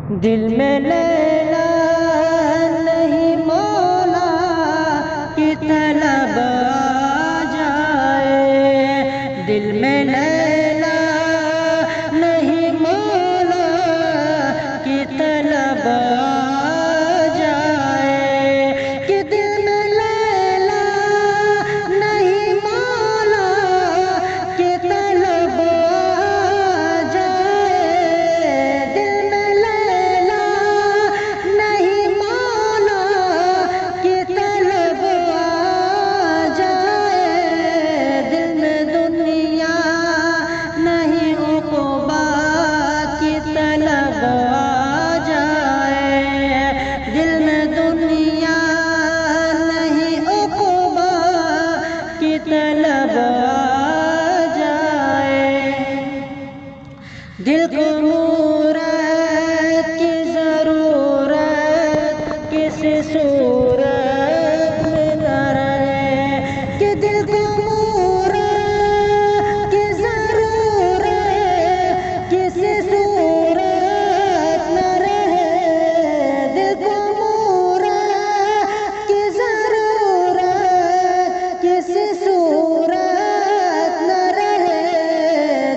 دل میں لیلا نہیں مولا کی طلب آ جائے، دل میں لیلا نہیں مولا کی طلب آ جائے، کہ دل میں لیلا نہیں مولا کی طلب آ جائے، دل میں لیلا نہیں مولا کی طلب آ جائے، دل میں دنیا نہیں عقبا کی طلب آ جائے، دل میں دنیا نہیں عقبا کی طلب آ جائے، دل کو مورت کی ضرورت کسی صورت میں نہ رہے، کہ دل کو مورت کی ضرورت کسی صورت نہ رہے، دل کو مورت کی ضرورت کسی صورت نہ رہے،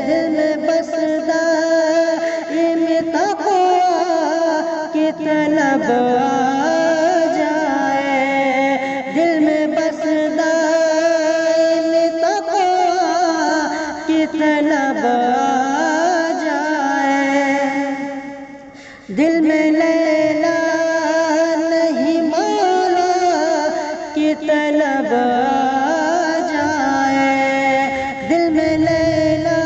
دل میں بس کی طلب آ جائے، دل میں بس دائم تقویٰ کی طلب آ جائے، دل میں لیلا نہیں مولا کی طلب آ جائے، دل میں لیلا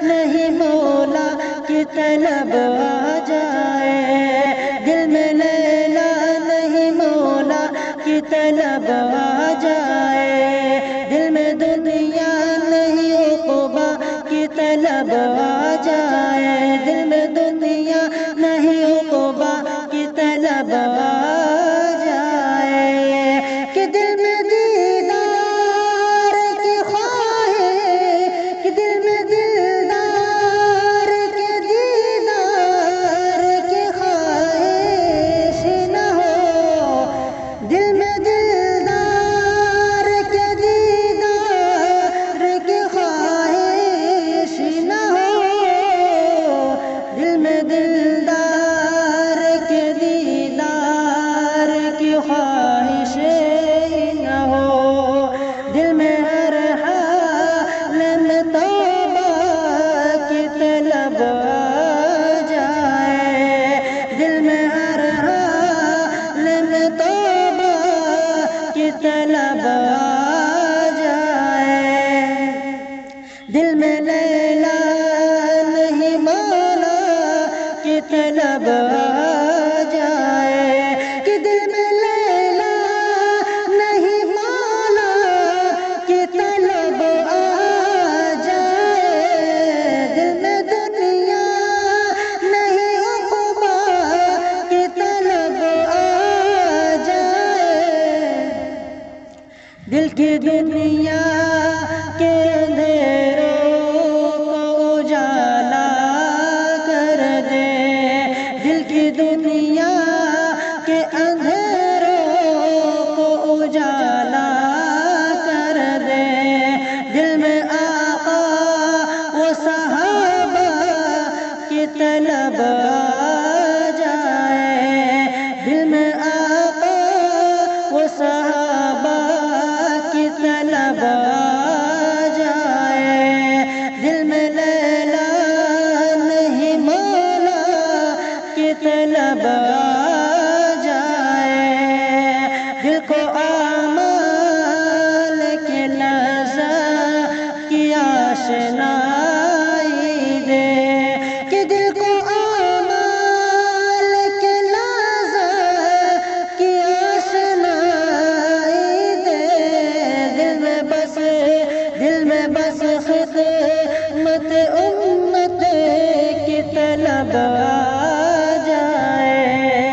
نہیں مولا کی طلب آ جائے، دل میں لیلا نہیں مولا کی طلب آ جائے، دل میں دنیا نہیں عقبا کی طلب آ جائے، دل میں دنیا نہیں عقبا کی طلب آ جائے، کہ دل میں دیدار کی خواہش، کہ دل میں دلدار کے دیدار کی خواہش نہ ہو، دل میں دلدار کے دیدار کی خواہش نہ ہو، دل میں دلدار کے دیدار کی خواہش نہ ہو، دل میں ہر حال میں توبہ کی طلب آ جائے، دل میں ہر حال میں توبہ کی طلب آ جائے، دل میں لیلا نہیں مولا کی طلب آ جائے، کہ دل میں لیلا نہیں مولا کی طلب آ جائے، دل میں دنیا نہیں عقبا کی طلب آ جائے، دل کی دنیا کے اندھیروں کو اجالا کر دے، دل کی دنیا کے اندھیروں کو اجالا کر دے، دل میں آقا و صحابہ کی طلب آ جائے، دل میں آقا و صحابہ کی طلب آ جائے، دل میں لیلا نہیں مولا کی طلب آ جائے، دل کو اعمال کی لذت کی آشنائی دے، کہ دل کو اعمال کی لذت کی آشنائی دے، دل میں بس خدمت امت کی طلب آ جائے،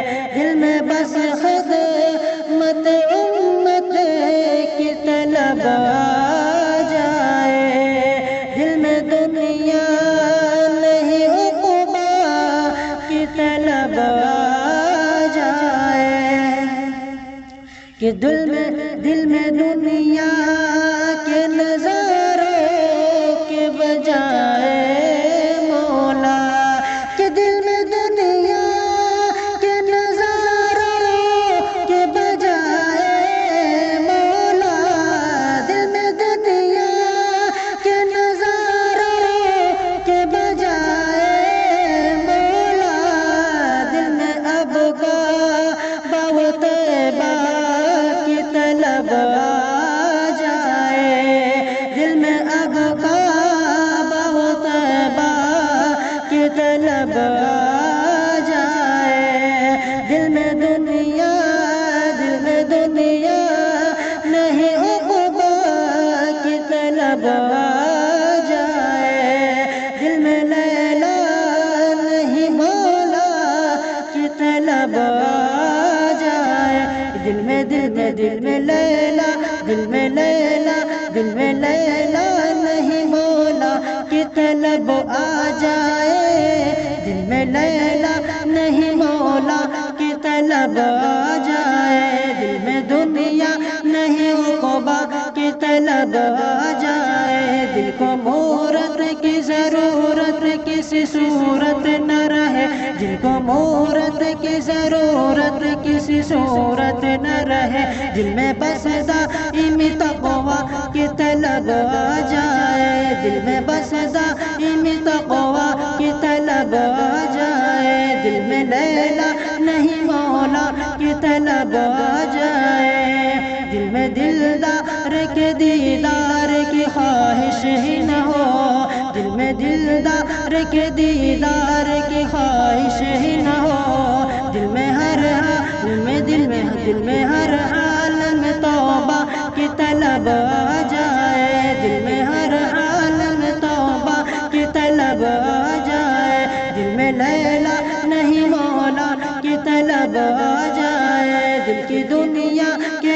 طلب آ جائے کہ دل میں دنیا کے نظاروں کے بجائے مولا، کہ دل میں دنیا کے نظاروں کے بجائے مولا، دل میں دنیا کے نظاروں کے بجائے مولا، دل میں اب کعبہ طیبہ کی طلب آ جائے، دل میں اب کعبہ طیبہ کی طلب آ جائے، دل میں دنیا نہیں عقبہ کی طلب آ جائے، دل میں لیلا نہیں مولا کی طلب آ جائے، دل میں لیلا نہیں مولا کی طلب آ جائے، دل میں لیلا نہیں مولا کی طلب آ جائے، دل میں دنیا نہیں عقبہ کی طلب آ جائے، دل کو مورت کی ضرورت کسی صورت نہ رہے، دل کو مورت کی ضرورت کسی صورت نہ رہے، دل میں بس دائم تقویٰ کی طلب آ جائے، دل میں بس دائم تقویٰ کی طلب آ جائے، دل میں لیلا نہیں مولا کی طلب آ جائے، دل میں دلدار کے دیدار کی خواہش ہی نہ ہو، دل میں دلدار کے دیدار کی خواہش ہی نہ ہو، دل میں ہر حال میں توبہ کی طلب آ جائے، دل میں ہر حال میں توبہ کی طلب آ جائے، دل میں لیلا نہیں مولا کی طلب آ جائے، دل کی دنیا کے